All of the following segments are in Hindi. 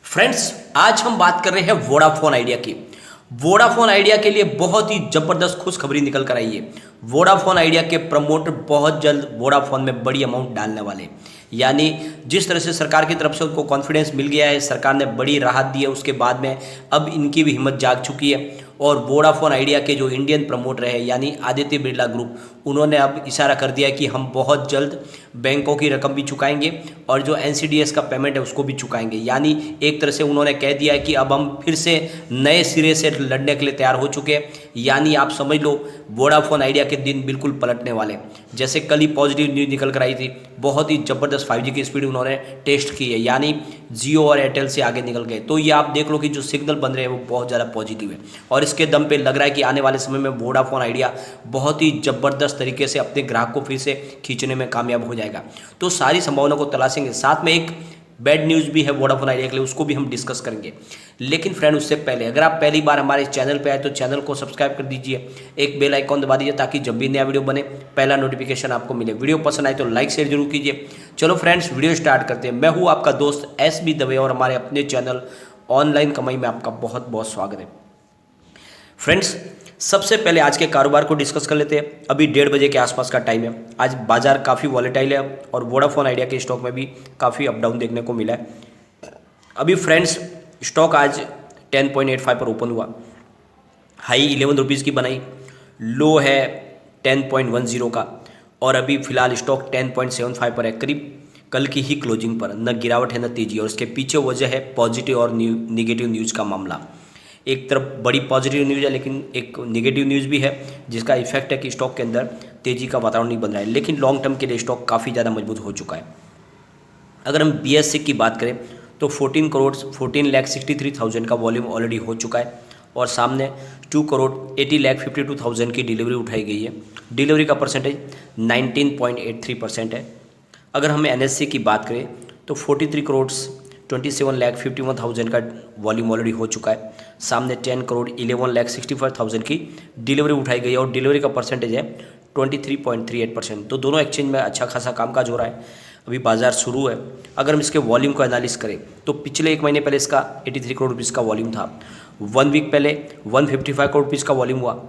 फ्रेंड्स, आज हम बात कर रहे हैं वोडाफोन आइडिया की। वोडाफोन आइडिया के लिए बहुत ही जबरदस्त खुशखबरी निकल कर आई है। वोडाफोन आइडिया के प्रमोटर बहुत जल्द वोडाफोन में बड़ी अमाउंट डालने वाले हैं। यानी जिस तरह से सरकार की तरफ से उनको कॉन्फिडेंस मिल गया है, सरकार ने बड़ी राहत दी है, उसके बाद में अब इनकी भी हिम्मत जाग चुकी है। और वोडाफोन आइडिया के जो इंडियन प्रमोटर है यानी आदित्य बिरला ग्रुप, उन्होंने अब इशारा कर दिया कि हम बहुत जल्द बैंकों की रकम भी चुकाएंगे और जो एनसीडीएस का पेमेंट है उसको भी चुकाएंगे। यानी एक तरह से उन्होंने कह दिया है कि अब हम फिर से नए सिरे से लड़ने के लिए तैयार हो चुके हैं। यानी आप समझ लो वोडाफोन आइडिया के दिन बिल्कुल पलटने वाले। जैसे कल ही पॉजिटिव न्यूज़ निकल कर आई थी, बहुत ही ज़बरदस्त 5G की स्पीड उन्होंने टेस्ट की है, यानी जियो और एयरटेल से आगे निकल गए। तो ये आप देख लो कि जो सिग्नल बन रहे हैं वो बहुत ज़्यादा पॉजिटिव है और इसके दम पे लग रहा है कि आने वाले समय में वोडाफोन आइडिया बहुत ही ज़बरदस्त तरीके से अपने ग्राहक को फिर से खींचने में कामयाब हो जाएगा। तो सारी संभावना को तलाशेंगे। साथ में एक बैड न्यूज़ भी है वोडाफोन आइडिया के लिए, उसको भी हम डिस्कस करेंगे। लेकिन फ्रेंड, उससे पहले अगर आप पहली बार हमारे इस चैनल पे आए तो चैनल को सब्सक्राइब कर दीजिए, एक बेल आइकॉन दबा दीजिए ताकि जब भी नया वीडियो बने पहला नोटिफिकेशन आपको मिले। वीडियो पसंद आए तो लाइक शेयर जरूर कीजिए। चलो फ्रेंड्स, वीडियो स्टार्ट करते हैं। मैं हूँ आपका दोस्त SB दवे और हमारे अपने चैनल ऑनलाइन कमाई में आपका बहुत बहुत स्वागत है। फ्रेंड्स, सबसे पहले आज के कारोबार को डिस्कस कर लेते हैं। अभी 1:30 बजे के आसपास का टाइम है। आज बाजार काफ़ी वॉलेटाइल है और वोडाफोन आइडिया के स्टॉक में भी काफ़ी अप डाउन देखने को मिला है। अभी फ्रेंड्स, स्टॉक आज 10.85 पर ओपन हुआ, हाई 11 रुपीज़ की बनाई, लो है 10.10 का और अभी फिलहाल स्टॉक 10.75 पर है, करीब कल की ही क्लोजिंग पर। न गिरावट है न तेजी, और इसके पीछे वजह है पॉजिटिव और निगेटिव न्यूज़ का मामला। एक तरफ बड़ी पॉजिटिव न्यूज़ है लेकिन एक नेगेटिव न्यूज़ भी है जिसका इफेक्ट है कि स्टॉक के अंदर तेज़ी का वातावरण नहीं बन रहा है। लेकिन लॉन्ग टर्म के लिए स्टॉक काफ़ी ज़्यादा मजबूत हो चुका है। अगर हम BSE की बात करें तो 14,63,000 का वॉल्यूम ऑलरेडी हो चुका है और सामने 2,80,52,000 की डिलीवरी उठाई गई है। डिलीवरी का परसेंटेज 19.83% है। अगर हम NSE की बात करें तो 43,27,51,000 का वॉल्यूम ऑलरेडी हो चुका है। सामने 10,11,65,000 की डिलीवरी उठाई गई है और डिलीवरी का परसेंटेज है 23.38%। तो दोनों एक्सचेंज में अच्छा खासा कामकाज हो रहा है। अभी बाजार शुरू है। अगर हम इसके वॉल्यूम को एनालिस करें तो पिछले एक महीने पहले इसका 83 करोड़ रुपीज़ का वॉल्यूम था। 1 वीक पहले 155 करोड़ रुपीज़ का वॉल्यूम हुआ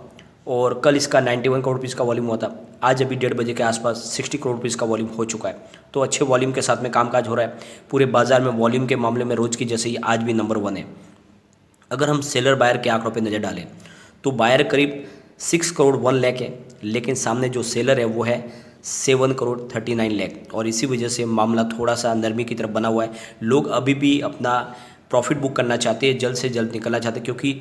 और कल इसका 91 करोड़ रुपीज़ का वॉल्यूम हुआ था। आज अभी 1:30 बजे के आसपास 60 करोड़ रुपीज़ का वॉल्यूम हो चुका है। तो अच्छे वॉल्यूम के साथ में कामकाज हो रहा है। पूरे बाजार में वॉल्यूम के मामले में रोज़ की जैसे ही आज भी नंबर 1 है। अगर हम सेलर बायर के आंकड़ों पे नज़र डालें तो बायर करीब 6 करोड़ 1 लाख है, लेकिन सामने जो सेलर है वो है 7 करोड़ 39 लाख, और इसी वजह से मामला थोड़ा सा नरमी की तरफ बना हुआ है। लोग अभी भी अपना प्रॉफिट बुक करना चाहते हैं, जल्द से जल्द निकलना चाहते हैं, क्योंकि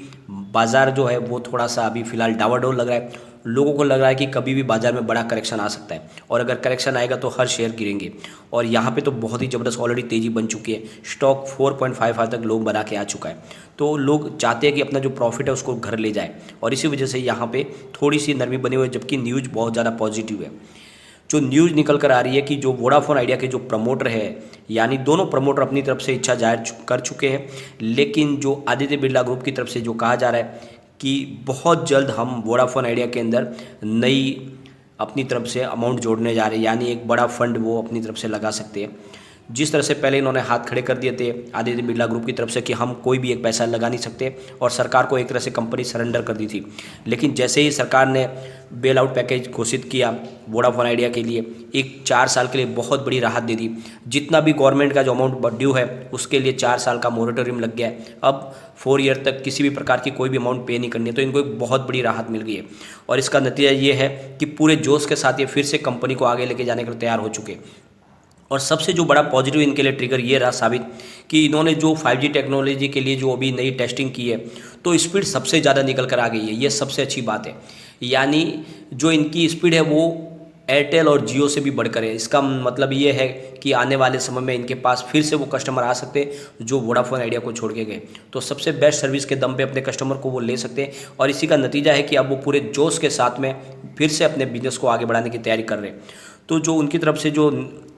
बाज़ार जो है वो थोड़ा सा अभी फ़िलहाल डावाडोल लग रहा है। लोगों को लग रहा है कि कभी भी बाज़ार में बड़ा करेक्शन आ सकता है और अगर करेक्शन आएगा तो हर शेयर गिरेंगे। और यहाँ पे तो बहुत ही ज़बरदस्त ऑलरेडी तेज़ी बन चुकी है। स्टॉक 4.55 तक लोग बना के आ चुका है। तो लोग चाहते हैं कि अपना जो प्रॉफिट है उसको घर ले जाए और इसी वजह से यहाँ पे थोड़ी सी नरमी बनी हुई है, जबकि न्यूज़ बहुत ज़्यादा पॉजिटिव है। जो न्यूज़ निकल कर आ रही है कि जो वोडाफोन आइडिया के जो प्रमोटर है, यानी दोनों प्रमोटर अपनी तरफ से इच्छा जाहिर कर चुके हैं, लेकिन जो आदित्य बिरला ग्रुप की तरफ से जो कहा जा रहा है कि बहुत जल्द हम वोडाफोन आइडिया के अंदर नई अपनी तरफ से अमाउंट जोड़ने जा रहे हैं, यानी एक बड़ा फंड वो अपनी तरफ से लगा सकते हैं। जिस तरह से पहले इन्होंने हाथ खड़े कर दिए थे आदित्य बिरला ग्रुप की तरफ से कि हम कोई भी एक पैसा लगा नहीं सकते और सरकार को एक तरह से कंपनी सरेंडर कर दी थी, लेकिन जैसे ही सरकार ने बेल आउट पैकेज घोषित किया वोडाफोन आइडिया के लिए, एक 4 साल के लिए बहुत बड़ी राहत दे दी। जितना भी गवर्नमेंट का जो अमाउंट ड्यू है उसके लिए 4 साल का मोरेटोरियम लग गया है। अब 4 ईयर तक किसी भी प्रकार की कोई भी अमाउंट पे नहीं करनी है, तो इनको एक बहुत बड़ी राहत मिल गई है और इसका नतीजा ये है कि पूरे जोश के साथ ये फिर से कंपनी को आगे लेके जाने के लिए तैयार हो चुके। और सबसे जो बड़ा पॉजिटिव इनके लिए ट्रिगर ये रहा साबित कि इन्होंने जो 5G टेक्नोलॉजी के लिए जो अभी नई टेस्टिंग की है तो स्पीड सबसे ज़्यादा निकल कर आ गई है। ये सबसे अच्छी बात है, यानी जो इनकी स्पीड है वो एयरटेल और जियो से भी बढ़कर है। इसका मतलब ये है कि आने वाले समय में इनके पास फिर से वो कस्टमर आ सकते हैं जो वोडाफोन आइडिया को छोड़ के गए। तो सबसे बेस्ट सर्विस के दम पे अपने कस्टमर को वो ले सकते हैं और इसी का नतीजा है कि अब वो पूरे जोश के साथ में फिर से अपने बिजनेस को आगे बढ़ाने की तैयारी कर रहे हैं। तो जो उनकी तरफ से जो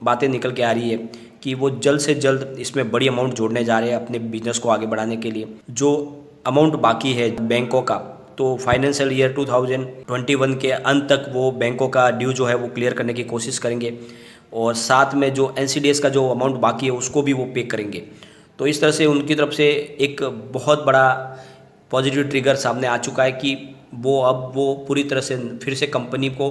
बातें निकल के आ रही है कि वो जल्द से जल्द इसमें बड़ी अमाउंट जोड़ने जा रहे हैं अपने बिजनेस को आगे बढ़ाने के लिए। जो अमाउंट बाकी है बैंकों का, तो फाइनेंशियल ईयर 2021 के अंत तक वो बैंकों का ड्यू जो है वो क्लियर करने की कोशिश करेंगे और साथ में जो NCDS का जो अमाउंट बाकी है उसको भी वो पे करेंगे। तो इस तरह से उनकी तरफ से एक बहुत बड़ा पॉजिटिव ट्रिगर सामने आ चुका है कि वो पूरी तरह से फिर से कंपनी को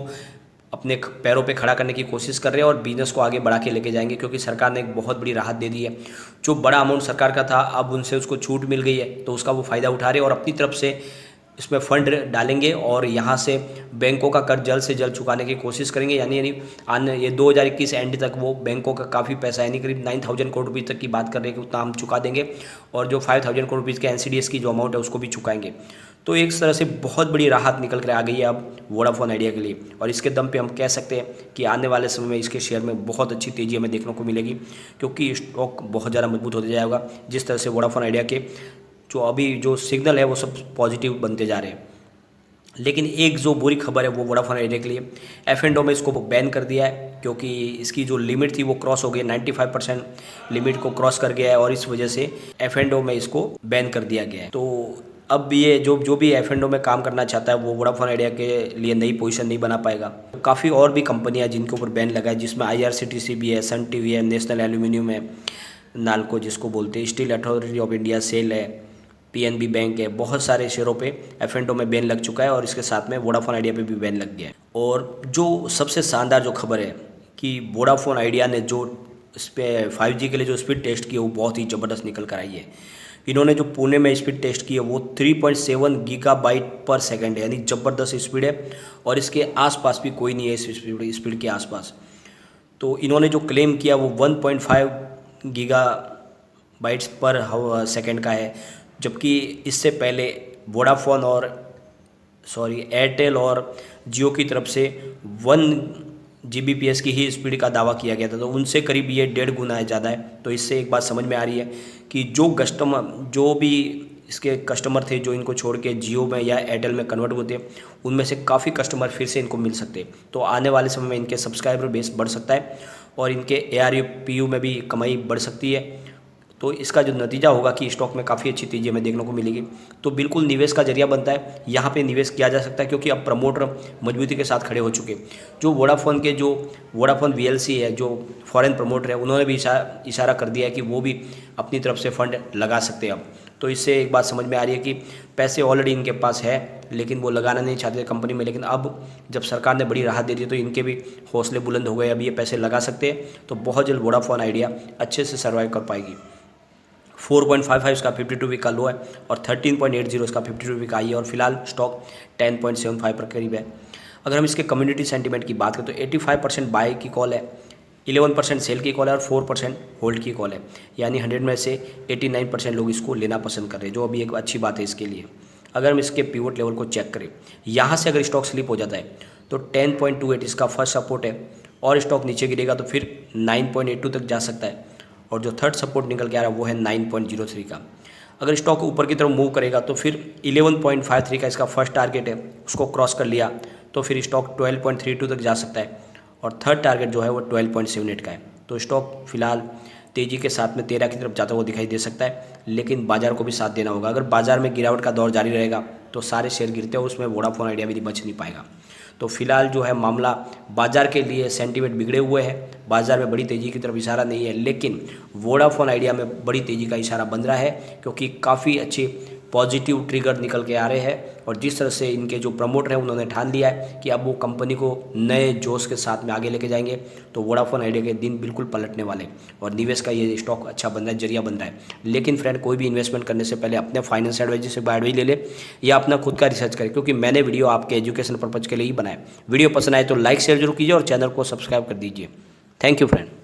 अपने पैरों पे खड़ा करने की कोशिश कर रहे हैं और बिज़नेस को आगे बढ़ा के लेके जाएंगे, क्योंकि सरकार ने एक बहुत बड़ी राहत दे दी है। जो बड़ा अमाउंट सरकार का था अब उनसे उसको छूट मिल गई है, तो उसका वो फ़ायदा उठा रहे हैं और अपनी तरफ से इसमें फंड डालेंगे और यहाँ से बैंकों का कर्ज जल्द से जल्द चुकाने की कोशिश करेंगे। यानी आने ये 2021 एंड तक वो बैंकों का काफ़ी पैसा, यानी करीब 9000 करोड़ रुपये तक की बात कर रहे हैं कि उतना हम चुका देंगे, और जो 5000 करोड़ रुपये के NCDS की जो अमाउंट है उसको भी चुकाएंगे। तो एक तरह से बहुत बड़ी राहत निकल कर आ गई है अब वोडाफोन आइडिया के लिए, और इसके दम पे हम कह सकते हैं कि आने वाले समय में इसके शेयर में बहुत अच्छी तेज़ी हमें देखने को मिलेगी, क्योंकि स्टॉक बहुत ज़्यादा मजबूत होता जाएगा। जिस तरह से वोडाफोन आइडिया के जो अभी जो सिग्नल है वो सब पॉजिटिव बनते जा रहे हैं। लेकिन एक जो बुरी खबर है वो वोडाफोन आइडिया के लिए, F&O में इसको बैन कर दिया है, क्योंकि इसकी जो लिमिट थी वो क्रॉस हो गई, 95% लिमिट को क्रॉस कर गया है, और इस वजह से F&O में इसको बैन कर दिया गया है। तो अब ये जो भी F&O में काम करना चाहता है वो वोडाफोन आइडिया के लिए नई पोजीशन नहीं बना पाएगा। काफ़ी और भी कंपनियां जिनके ऊपर बैन लगा है, जिसमें IRCTC भी है, सन टीवी है, नेशनल एल्यूमिनियम है, नाल्को जिसको बोलते हैं, steel authority of India, SAIL है, PNB बैंक है, बहुत सारे शेयरों पे F&O में बैन लग चुका है, और इसके साथ में वोडाफोन आइडिया पे भी बैन लग गया है। और जो सबसे शानदार जो खबर है कि वोडाफोन आइडिया ने जो इस पर 5G के लिए जो स्पीड टेस्ट की है वो बहुत ही ज़बरदस्त निकल कर आई है। इन्होंने जो पुणे में स्पीड टेस्ट की है वो 3.7 गीगाबाइट पर सेकंड है, यानी ज़बरदस्त स्पीड है, और इसके आसपास भी कोई नहीं है इस स्पीड के आसपास। तो इन्होंने जो क्लेम किया वो 1.5 गीगाबाइट्स पर सेकंड का है, जबकि इससे पहले वोडाफोन और एयरटेल और जियो की तरफ से 1 Gbps की ही स्पीड का दावा किया गया था, तो उनसे करीब ये 1.5 गुना है ज़्यादा है। तो इससे एक बात समझ में आ रही है कि जो भी इसके कस्टमर थे जो इनको छोड़ के जियो में या एयरटेल में कन्वर्ट होते हैं, उनमें से काफ़ी कस्टमर फिर से इनको मिल सकते हैं। तो आने वाले समय में इनके सब्सक्राइबर बेस बढ़ सकता है और इनके ARPU में भी कमाई बढ़ सकती है। तो इसका जो नतीजा होगा कि स्टॉक में काफ़ी अच्छी तेज़ी हमें देखने को मिलेगी। तो बिल्कुल निवेश का जरिया बनता है, यहाँ पे निवेश किया जा सकता है, क्योंकि अब प्रमोटर मजबूती के साथ खड़े हो चुके। जो वोडाफोन VLC है, जो फॉरेन प्रमोटर है, उन्होंने भी इशारा कर दिया है कि वो भी अपनी तरफ से फंड लगा सकते हैं अब। तो इससे एक बात समझ में आ रही है कि पैसे ऑलरेडी इनके पास है, लेकिन वो लगाना नहीं चाहते कंपनी में, लेकिन अब जब सरकार ने बड़ी राहत दे दी तो इनके भी हौसले बुलंद हो गए, अब ये पैसे लगा सकते हैं। तो बहुत जल्द वोडाफोन आइडिया अच्छे से सर्वाइव कर पाएगी। 4.55 इसका 52 वीक का लो है, और 13.80 इसका 52 वीक का हाई है, और फिलहाल स्टॉक 10.75 पर करीब है। अगर हम इसके कम्युनिटी सेंटीमेंट की बात करें तो 85% बाय की कॉल है, 11% सेल की कॉल है, और 4% होल्ड की कॉल है। यानी 100 में से 89% लोग इसको लेना पसंद कर रहे हैं, जो अभी एक अच्छी बात है इसके लिए। अगर हम इसके पिवट लेवल को चेक करें, यहाँ से अगर स्टॉक स्लिप हो जाता है तो 10.28 इसका फर्स्ट सपोर्ट है, और स्टॉक नीचे गिरेगा तो फिर 9.82 तक जा सकता है, और जो थर्ड सपोर्ट निकल के आ रहा है वो है 9.03 का। अगर स्टॉक ऊपर की तरफ मूव करेगा तो फिर 11.53 का इसका फर्स्ट टारगेट है, उसको क्रॉस कर लिया तो फिर स्टॉक 12.32 तक जा सकता है, और थर्ड टारगेट जो है वो 12.78 का है। तो स्टॉक फिलहाल तेज़ी के साथ में 13 की तरफ जाता हुआ दिखाई दे सकता है, लेकिन बाजार को भी साथ देना होगा। अगर बाजार में गिरावट का दौर जारी रहेगा तो सारे शेयर गिरते हैं, उसमें वोडाफोन आइडिया भी बच नहीं पाएगा। तो फिलहाल जो है मामला बाजार के लिए सेंटीमेंट बिगड़े हुए हैं, बाजार में बड़ी तेज़ी की तरफ इशारा नहीं है, लेकिन वोडाफोन आइडिया में बड़ी तेज़ी का इशारा बन रहा है, क्योंकि काफ़ी अच्छे पॉजिटिव ट्रिगर निकल के आ रहे हैं, और जिस तरह से इनके जो प्रमोटर हैं उन्होंने ठान लिया है कि अब वो कंपनी को नए जोश के साथ में आगे लेके जाएंगे, तो वोडाफोन आइडिया के दिन बिल्कुल पलटने वाले, और निवेश का ये स्टॉक अच्छा बन रहा है, जरिया बन रहा है। लेकिन फ्रेंड, कोई भी इन्वेस्टमेंट करने से पहले अपने फाइनेंस एडवाइजर से एडवाइस ले ले, या अपना खुद का रिसर्च करें, क्योंकि मैंने वीडियो आपके एजुकेशन पर्पज़ के लिए ही बनाया। वीडियो पसंद आए तो लाइक शेयर जरूर कीजिए और चैनल को सब्सक्राइब कर दीजिए। Thank you friend.